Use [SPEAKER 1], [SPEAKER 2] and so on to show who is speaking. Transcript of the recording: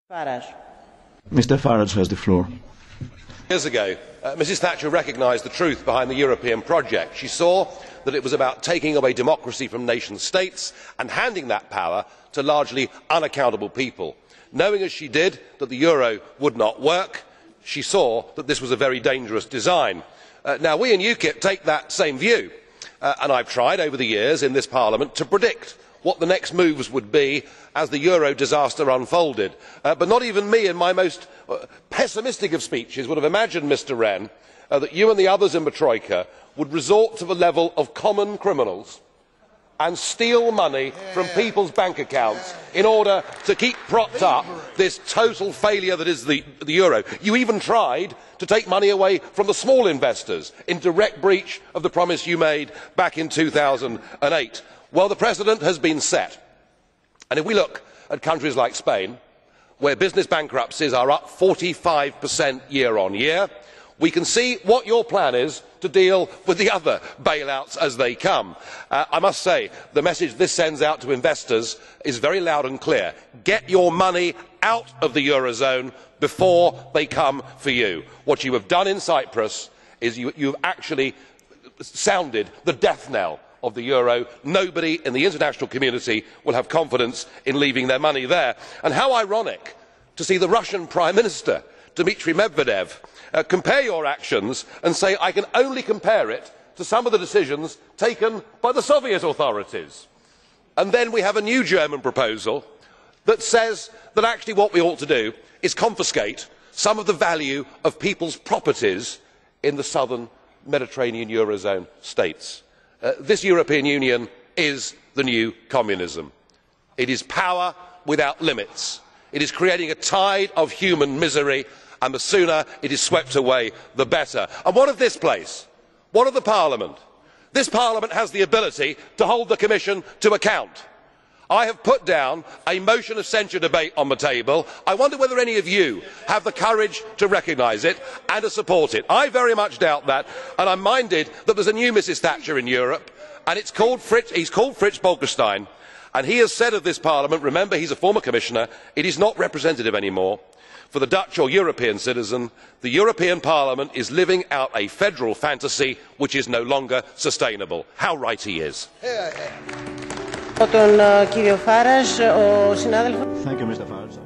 [SPEAKER 1] Farage.
[SPEAKER 2] Mr. Farage has the floor.
[SPEAKER 3] Years ago, Mrs Thatcher recognised the truth behind the European project. She saw that it was about taking away democracy from nation states and handing that power to largely unaccountable people. Knowing as she did that the euro would not work, she saw that this was a very dangerous design. Now we in UKIP take that same view, and I have tried over the years in this Parliament to predict what the next moves would be as the euro disaster unfolded. But not even me in my most pessimistic of speeches would have imagined, Mr Rehn, that you and the others in the Troika would resort to the level of common criminals and steal money from people's bank accounts in order to keep propped up this total failure that is the euro. You even tried to take money away from the small investors in direct breach of the promise you made back in 2008. Well, the precedent has been set, and if we look at countries like Spain, where business bankruptcies are up 45% year on year, we can see what your plan is to deal with the other bailouts as they come. I must say, the message this sends out to investors is very loud and clear. Get your money out of the eurozone before they come for you. What you have done in Cyprus is you have actually sounded the death knell of the euro. Nobody in the international community will have confidence in leaving their money there. And how ironic to see the Russian Prime Minister, Dmitry Medvedev, compare your actions and say, I can only compare it to some of the decisions taken by the Soviet authorities. And then we have a new German proposal that says that actually what we ought to do is confiscate some of the value of people's properties in the southern Mediterranean eurozone states. This European Union is the new communism. It is power without limits. It is creating a tide of human misery, and the sooner it is swept away, the better. And what of this place? What of the Parliament? This Parliament has the ability to hold the Commission to account. I have put down a motion of censure debate on the table. I wonder whether any of you have the courage to recognise it and to support it. I very much doubt that, and I am minded that there is a new Mrs Thatcher in Europe, and he is called Frits Bolkestein, and he has said of this Parliament, remember he is a former Commissioner, it is not representative anymore. For the Dutch or European citizen, the European Parliament is living out a federal fantasy which is no longer sustainable. How right he is.
[SPEAKER 1] Τον κύριο Farage, ο συνάδελφος.
[SPEAKER 2] Thank you, Mr. Farage.